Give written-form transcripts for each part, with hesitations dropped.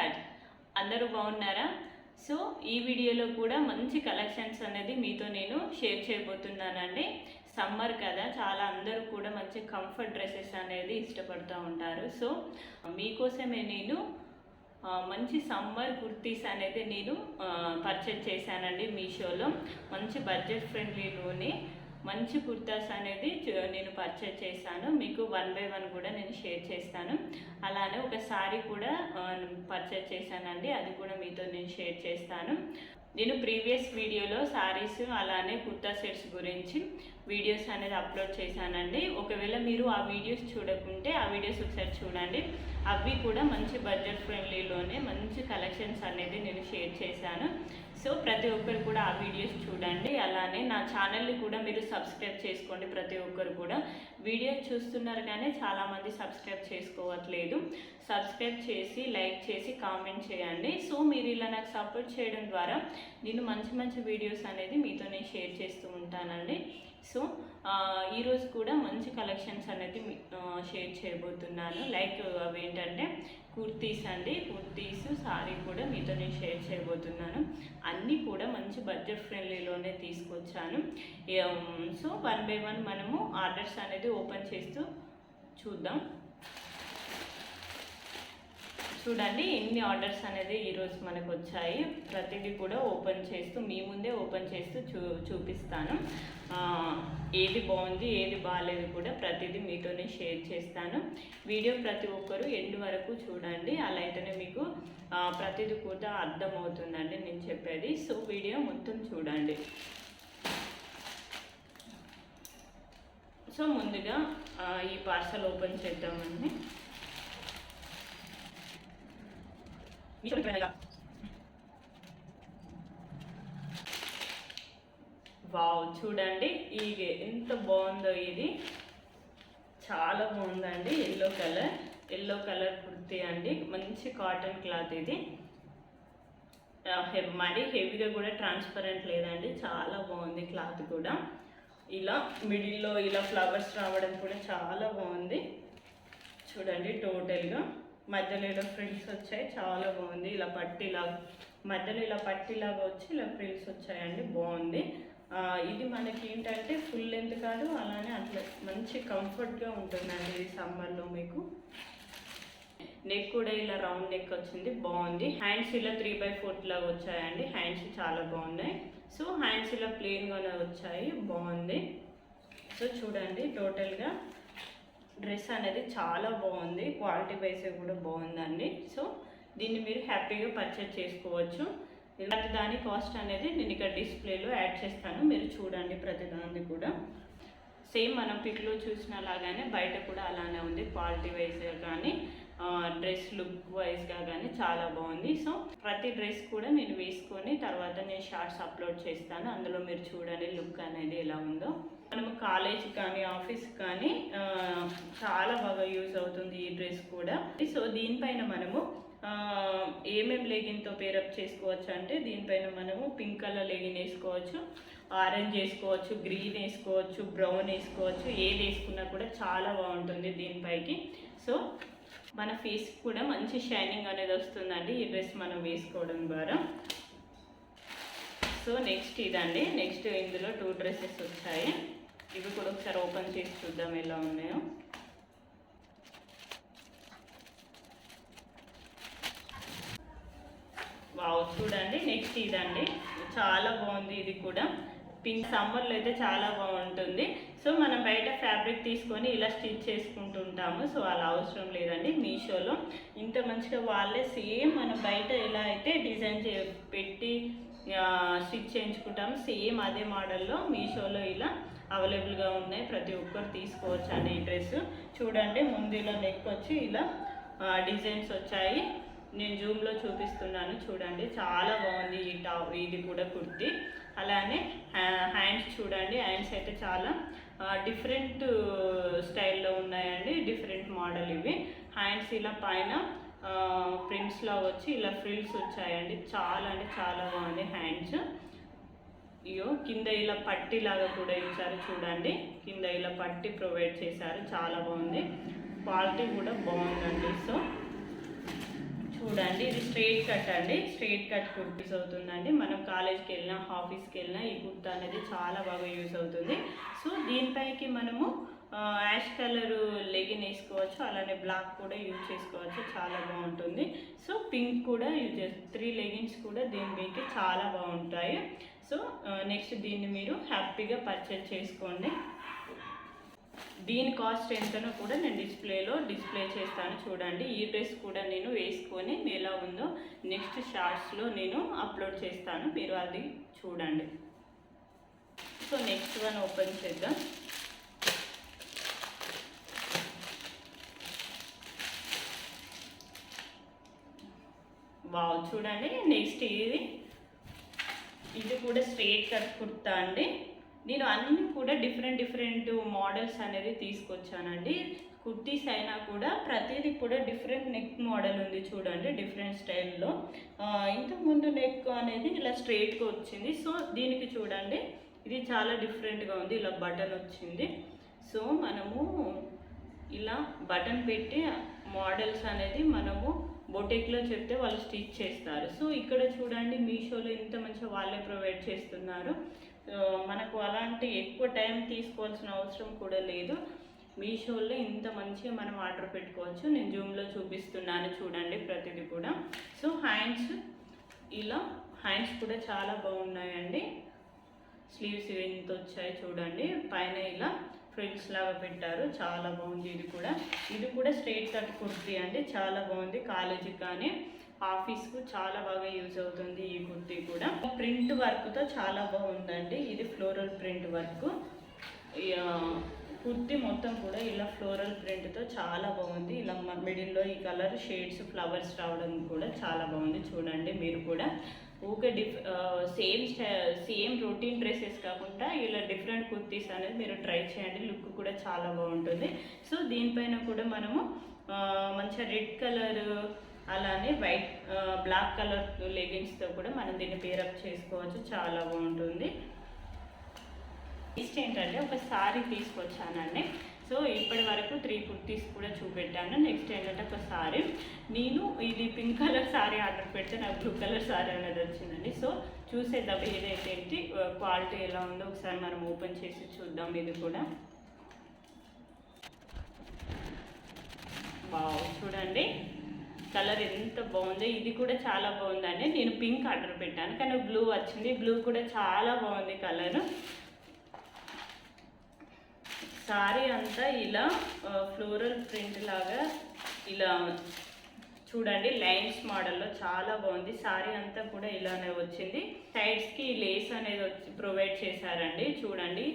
Start. అందరూ బాగున్నారా? So ఈ వీడియోలో కూడా మంచి కలెక్షన్స్ అనేది మీతో నేను షేర్ చేయబోతున్నానండి. సమ్మర్ కదా, చాలా అందరూ కూడా మంచి కంఫర్ట్ డ్రెస్సెస్ అనేది ఇష్టపడుతూ ఉంటారు. సో మీకోసమే నేను మంచి సమ్మర్ కుర్తీస్ అనేది నేను పర్చేజ్ చేశానండి మీషోలో. మంచి బడ్జెట్ ఫ్రెండ్లీలోనే మంచి కుర్తాస్ అనేది నేను పర్చేజ్ చేశాను. మీకు 1 by 1 కూడా నేను షేర్ చేస్తాను. అలానే ఒక సారీ కూడా పర్చేజ్ చేశానండి, అది కూడా మీతో నేను షేర్ చేస్తాను. నేను ప్రీవియస్ వీడియోలో సారీస్ అలానే కుర్తా సెట్స్ గురించి వీడియోస్ అనేది అప్లోడ్ చేశానండి. ఒకవేళ మీరు ఆ వీడియోస్ చూడకుంటే ఆ వీడియోస్ ఒకసారి చూడండి. అవి కూడా మంచి బడ్జెట్ ఫ్రెండ్లీలోనే మంచి కలెక్షన్స్ అనేది నేను షేర్ చేశాను. సో ప్రతి ఒక్కరు కూడా ఆ వీడియోస్ చూడండి. అలానే నా ఛానల్ని కూడా మీరు సబ్స్క్రైబ్ చేసుకోండి. ప్రతి ఒక్కరు కూడా వీడియో చూస్తున్నారు కానీ చాలామంది సబ్స్క్రైబ్ చేసుకోవట్లేదు. సబ్స్క్రైబ్ చేసి లైక్ చేసి కామెంట్ చేయండి. సో మీరు ఇలా నాకు సపోర్ట్ చేయడం ద్వారా నేను మంచి మంచి వీడియోస్ అనేది మీతో నేను షేర్ చేస్తూ ఉంటానండి. సో ఈరోజు కూడా మంచి కలెక్షన్స్ అనేది షేర్ చేయబోతున్నాను. లైక్ అవి ఏంటంటే కుర్తీస్ అండి, కుర్తీస్ సారీ కూడా మీతో నేను షేర్ చేయబోతున్నాను. అన్నీ కూడా మంచి బడ్జెట్ ఫ్రెండ్లీలోనే తీసుకొచ్చాను. సో 1 by 1 మనము ఆర్డర్స్ అనేది ఓపెన్ చేస్తూ చూద్దాం. చూడండి ఎన్ని ఆర్డర్స్ అనేది ఈరోజు మనకు వచ్చాయి. ప్రతిదీ కూడా ఓపెన్ చేస్తూ మీ ముందే ఓపెన్ చేస్తూ చూపిస్తాను. ఏది బాగుంది ఏది బాగాలేదు కూడా ప్రతిదీ మీతోనే షేర్ చేస్తాను. వీడియో ప్రతి ఒక్కరు ఎండ్ వరకు చూడండి, అలా అయితేనే మీకు ప్రతిదీ కూడా అర్థమవుతుందండి నేను చెప్పేది. సో వీడియో మొత్తం చూడండి. సో ముందుగా ఈ పార్సల్ ఓపెన్ చేద్దామండి. వావ్, చూడండి ఇది ఎంత బాగుందో. ఇది చాలా బాగుందండి. ఎల్లో కలర్ కుర్తీ అండి. మంచి కాటన్ క్లాత్. ఇది మరీ హెవీగా కూడా ట్రాన్స్పరెంట్ లేదండి, చాలా బాగుంది క్లాత్ కూడా. ఇలా మిడిల్లో ఇలా ఫ్లవర్స్ రావడం కూడా చాలా బాగుంది. చూడండి టోటల్గా మధ్యలో ఇలా ఫ్రిల్స్ వచ్చాయి, చాలా బాగుంది. ఇలా పట్టీలాగా మధ్యలో ఇలా పట్టీలాగా వచ్చి ఇలా ఫ్రిల్స్ వచ్చాయండి, బాగుంది. ఇది మనకి ఏంటంటే ఫుల్ లెంత్ కాదు, అలానే అట్లా మంచి కంఫర్ట్గా ఉంటుందండి ఇది సమ్మర్లో. మీకు నెక్ కూడా ఇలా రౌండ్ నెక్ వచ్చింది, బాగుంది. హ్యాండ్స్ ఇలా 3 by 4 లాగా వచ్చాయండి. హ్యాండ్స్ చాలా బాగున్నాయి. సో హ్యాండ్స్ ఇలా ప్లెయిన్గానే వచ్చాయి, బాగుంది. సో చూడండి టోటల్గా డ్రెస్ అనేది చాలా బాగుంది. క్వాలిటీ వైజ్ కూడా బాగుందండి. సో దీన్ని మీరు హ్యాపీగా పర్చేజ్ చేసుకోవచ్చు. ఇలాంటి దాని కాస్ట్ అనేది నేను ఇక్కడ డిస్ప్లేలో యాడ్ చేస్తాను, మీరు చూడండి. ప్రతిదాన్ని కూడా సేమ్ మనం పిక్లో చూసిన లాగానే బయట కూడా అలానే ఉంది. క్వాలిటీ వైజ్గా కానీ డ్రెస్ లుక్ వైజ్గా కానీ చాలా బాగుంది. సో ప్రతి డ్రెస్ కూడా నేను వేసుకొని తర్వాత నేను షార్ట్స్ అప్లోడ్ చేస్తాను, అందులో మీరు చూడండి లుక్ అనేది ఎలా ఉందో. మనము కాలేజ్ కానీ ఆఫీస్ కానీ చాలా బాగా యూజ్ అవుతుంది ఈ డ్రెస్ కూడా. సో దీనిపైన మనము ఏమేమి లెగిన్తో పేరప్ చేసుకోవచ్చు అంటే దీనిపైన మనము పింక్ కలర్ లెగిన్ వేసుకోవచ్చు, ఆరెంజ్ వేసుకోవచ్చు, గ్రీన్ వేసుకోవచ్చు, బ్రౌన్ వేసుకోవచ్చు. ఏది వేసుకున్నా కూడా చాలా బాగుంటుంది దీనిపైకి. సో మన ఫేస్ కూడా మంచి షైనింగ్ అనేది వస్తుందండి ఈ డ్రెస్ మనం వేసుకోవడం ద్వారా. సో నెక్స్ట్ ఇదండి. నెక్స్ట్ ఇందులో 2 డ్రెస్సెస్ వచ్చాయి. ఇవి కూడా ఒకసారి ఓపెన్ చేసి చూద్దాం ఎలా ఉన్నాయో. వావ్, చూడండి నెక్స్ట్ ఇదండి. చాలా బాగుంది. ఇది కూడా పింక్ సమ్మర్లో అయితే చాలా బాగుంటుంది. సో మనం బయట ఫ్యాబ్రిక్ తీసుకొని ఇలా స్టిచ్ చేసుకుంటుంటాము. సో అలా అవసరం లేదండి. మీషోలో ఇంత మంచిగా వాళ్ళే సేమ్ మనం బయట ఎలా అయితే డిజైన్ పెట్టి స్టిచ్ చేయించుకుంటాము, సేమ్ అదే మోడల్లో మీషోలో ఇలా అవైలబుల్గా ఉన్నాయి. ప్రతి ఒక్కరు తీసుకోవచ్చు అండి ఈ డ్రెస్. చూడండి ముందు ఇలా నెక్ వచ్చి ఇలా డిజైన్స్ వచ్చాయి. నేను జూమ్లో చూపిస్తున్నాను, చూడండి చాలా బాగుంది ఇది కూడా కుర్తీ. అలానే హ్యాండ్స్ చూడండి, హ్యాండ్స్ అయితే చాలా డిఫరెంట్ స్టైల్లో ఉన్నాయండి, డిఫరెంట్ మోడల్ ఇవి. హ్యాండ్స్ ఇలా పైన ప్రింట్స్లో వచ్చి ఇలా ఫ్రిల్స్ వచ్చాయండి, చాలా అంటే చాలా బాగుంది హ్యాండ్స్. ఇయో కింద ఇలా పట్టీ లాగా కూడా ఇచ్చారు చూడండి, కింద ఇలా పట్టీ ప్రొవైడ్ చేశారు, చాలా బాగుంది. క్వాలిటీ కూడా బాగుందండి. సో చూడండి ఇది స్ట్రైట్ కట్ అండి, స్ట్రైట్ కట్ కుర్తీస్ అవుతుందండి. మనం కాలేజ్కి వెళ్ళినా ఆఫీస్కి వెళ్ళినా ఈ కుర్తా అనేది చాలా బాగా యూజ్ అవుతుంది. సో దీనిపైకి మనము యాష్ కలర్ లెగిన్ వేసుకోవచ్చు, అలానే బ్లాక్ కూడా యూజ్ చేసుకోవచ్చు, చాలా బాగుంటుంది. సో పింక్ కూడా యూజ్ చేస్తుంది, 3 లెగిన్స్ కూడా దీనికి చాలా బాగుంటాయి. సో నెక్స్ట్ దీన్ని మీరు హ్యాపీగా పర్చేజ్ చేసుకోండి. దీని కాస్ట్ ఎంతనో కూడా నేను డిస్ప్లే చేస్తాను చూడండి. ఈ డ్రెస్ కూడా నేను వేసుకొని ఎలా ఉందో నెక్స్ట్ షార్ట్స్లో నేను అప్లోడ్ చేస్తాను, మీరు అది చూడండి. సో నెక్స్ట్ వన్ ఓపెన్ చేద్దాం. వావ్ చూడండి, నెక్స్ట్ ఇది కూడా స్ట్రైట్ కట్ కుర్తా అండి. నేను అన్నీ కూడా డిఫరెంట్ మోడల్స్ అనేది తీసుకొచ్చానండి. కుర్తీస్ అయినా కూడా ప్రతిదీ కూడా డిఫరెంట్ నెక్ మోడల్ ఉంది చూడండి, డిఫరెంట్ స్టైల్లో. ఇంతకుముందు నెక్ అనేది ఇలా స్ట్రైట్గా వచ్చింది. సో దీనికి చూడండి ఇది చాలా డిఫరెంట్గా ఉంది, ఇలా బటన్ వచ్చింది. సో మనము ఇలా బటన్ పెట్టి మోడల్స్ అనేది మనము బొటిక్లో చెప్తే వాళ్ళు స్టిచ్ చేస్తారు. సో ఇక్కడ చూడండి మీషోలో ఇంత మంచిగా వాళ్ళే ప్రొవైడ్ చేస్తున్నారు. మనకు అలాంటి ఎక్కువ టైం తీసుకోవాల్సిన అవసరం కూడా లేదు. మీషోలో ఇంత మంచిగా మనం ఆర్డర్ పెట్టుకోవచ్చు. నేను జూమ్లో చూపిస్తున్నాను చూడండి ప్రతిదీ కూడా. సో హ్యాండ్స్ కూడా చాలా బాగున్నాయండి. స్లీవ్స్ ఇంత వచ్చాయి చూడండి, పైన ఇలా ఫ్రిల్స్ లాగా పెట్టారు, చాలా బాగుంది. ఇది కూడా స్ట్రైట్ కట్ కుర్తీ అండి, చాలా బాగుంది. కాలేజీకి కానీ ఆఫీస్కు చాలా బాగా యూజ్ అవుతుంది. ఈ కుర్తీ కూడా ప్రింట్ వర్క్తో చాలా బాగుందండి. ఇది ఫ్లోరల్ ప్రింట్ వర్క్. కుర్తీ మొత్తం కూడా ఇలా ఫ్లోరల్ ప్రింట్తో చాలా బాగుంది. ఇలా మిడిల్లో ఈ కలర్ షేడ్స్ ఫ్లవర్స్ రావడం కూడా చాలా బాగుంది చూడండి. మీరు కూడా ఊకే సేమ్ రొటీన్ డ్రెస్సెస్ కాకుండా ఇలా డిఫరెంట్ కుర్తీస్ అనేది మీరు ట్రై చేయండి, లుక్ కూడా చాలా బాగుంటుంది. సో దీనిపైన కూడా మనము మంచిగా రెడ్ కలర్ అలానే బ్లాక్ కలర్ లెగిన్స్తో కూడా మనం దీన్ని పేరప్ చేసుకోవచ్చు, చాలా బాగుంటుంది. నెక్స్ట్ ఏంటంటే ఒక సారీ తీసుకొచ్చానండి. సో ఇప్పటి వరకు 3 కుర్తీస్ కూడా చూపెట్టాను. నెక్స్ట్ ఏంటంటే ఒక సారీ, నేను ఇది పింక్ కలర్ సారీ ఆర్డర్ పెడితే నాకు బ్లూ కలర్ సారీ అనేది వచ్చిందండి. సో చూసేద్దాం ఏదైతే ఏంటి క్వాలిటీ ఎలా ఉందో ఒకసారి మనం ఓపెన్ చేసి చూద్దాం. ఇది కూడా వావ్ చూడండి కలర్ ఎంత బాగుంది. ఇది కూడా చాలా బాగుందండి. నేను పింక్ ఆర్డర్ పెట్టాను కానీ బ్లూ వచ్చింది. బ్లూ కూడా చాలా బాగుంది కలర్. సారీ అంతా ఇలా ఫ్లోరల్ ప్రింట్ లాగా ఇలా చూడండి లైన్స్ మోడల్లో చాలా బాగుంది. సారీ అంతా కూడా ఇలానే వచ్చింది. సైడ్స్కి లేస్ అనేది ప్రొవైడ్ చేశారండి. చూడండి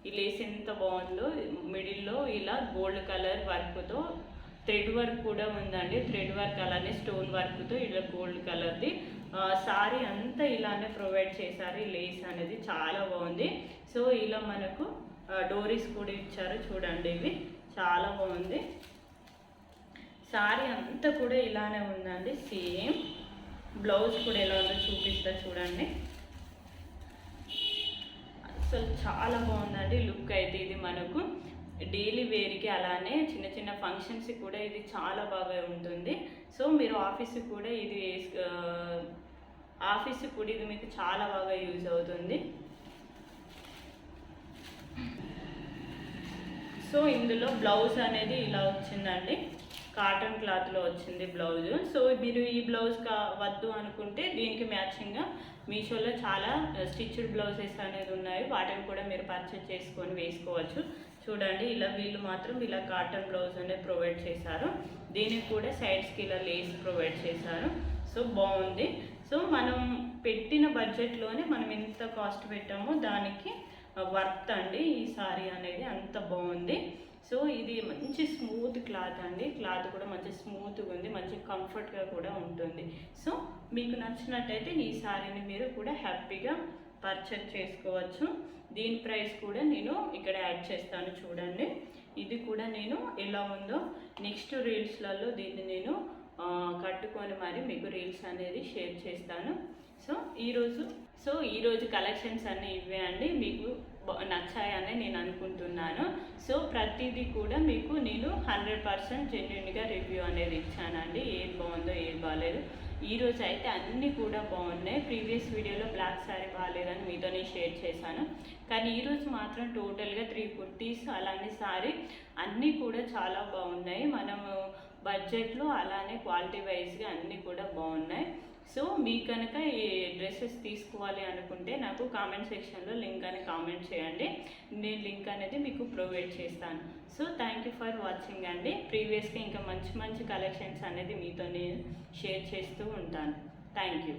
ఈ లేస్ ఎంత బాగుందో. మిడిల్లో ఇలా గోల్డ్ కలర్ వర్క్తో థ్రెడ్ వర్క్ కూడా ఉందండి. థ్రెడ్ వర్క్ అలానే స్టోన్ వర్క్తో ఇలా గోల్డ్ కలర్ది సారీ అంతా ఇలానే ప్రొవైడ్ చేశారు. ఈ లేస్ అనేది చాలా బాగుంది. సో ఇలా మనకు డోరీస్ కూడా ఇచ్చారు చూడండి, ఇవి చాలా బాగుంది. సారీ అంతా కూడా ఇలానే ఉందండి సేమ్. బ్లౌజ్ కూడా ఎలా ఉందో చూపిస్తా చూడండి. అసలు చాలా బాగుందండి లుక్ అయితే. ఇది మనకు డైలీ వేర్కి అలానే చిన్న చిన్న ఫంక్షన్స్కి కూడా ఇది చాలా బాగా ఉంటుంది. సో మీరు ఆఫీస్కి కూడా ఇది మీకు చాలా బాగా యూజ్ అవుతుంది. సో ఇందులో బ్లౌజ్ అనేది ఇలా వచ్చిందండి, కాటన్ క్లాత్లో వచ్చింది బ్లౌజ్. సో మీరు ఈ బ్లౌజ్ వద్దు అనుకుంటే దీనికి మ్యాచింగ్గా మీషోలో చాలా స్టిచ్డ్ బ్లౌజెస్ అనేది ఉన్నాయి, వాటిని కూడా మీరు పర్చేజ్ చేసుకొని వేసుకోవచ్చు. చూడండి ఇలా వీళ్ళు మాత్రం ఇలా కాటన్ బ్లౌజ్ అనేది ప్రొవైడ్ చేశారు. దీనికి కూడా సైడ్స్కి ఇలా లేస్ ప్రొవైడ్ చేశారు. సో బాగుంది. సో మనం పెట్టిన బడ్జెట్లోనే మనం ఎంత కాస్ట్ పెట్టామో దానికి వర్త్ అండి ఈ సారీ అనేది, అంత బాగుంది. సో ఇది మంచి స్మూత్ క్లాత్ అండి, క్లాత్ కూడా మంచి స్మూత్గా ఉంది, మంచి కంఫర్ట్గా కూడా ఉంటుంది. సో మీకు నచ్చినట్టయితే ఈ సారీని మీరు కూడా హ్యాపీగా పర్చేజ్ చేసుకోవచ్చు. దీని ప్రైస్ కూడా నేను ఇక్కడ యాడ్ చేస్తాను చూడండి. ఇది కూడా నేను ఎలా ఉందో నెక్స్ట్ రీల్స్లలో దీన్ని నేను కట్టుకొని మరి మీకు రీల్స్ అనేది షేర్ చేస్తాను. సో ఈరోజు కలెక్షన్స్ అన్నీ ఇవే అండి. మీకు నచ్చాయని నేను అనుకుంటున్నాను. సో ప్రతిదీ కూడా మీకు నేను 100% జెన్యున్గా రివ్యూ అనేది ఇచ్చానండి. ఏది బాగుందో ఏది బాగాలేదు. ఈరోజు అయితే అన్నీ కూడా బాగున్నాయి. ప్రీవియస్ వీడియోలో బ్లాక్ శారీ బాగాలేదని మీతో నేను షేర్ చేశాను, కానీ ఈరోజు మాత్రం టోటల్గా 3 కుర్తీస్ అలానే శారీ అన్నీ కూడా చాలా బాగున్నాయి. మనము బడ్జెట్లో అలానే క్వాలిటీ వైజ్గా అన్నీ కూడా బాగున్నాయి. సో మీ కనుక ఈ డ్రెస్సెస్ తీసుకోవాలి అనుకుంటే నాకు కామెంట్ సెక్షన్లో లింక్ అని కామెంట్ చేయండి, నేను లింక్ అనేది మీకు ప్రొవైడ్ చేస్తాను. So thank you for watching అండి. ప్రీవియస్గా ఇంకా మంచి మంచి కలెక్షన్స్ అనేది మీతో నేను షేర్ చేస్తూ ఉంటాను. Thank you.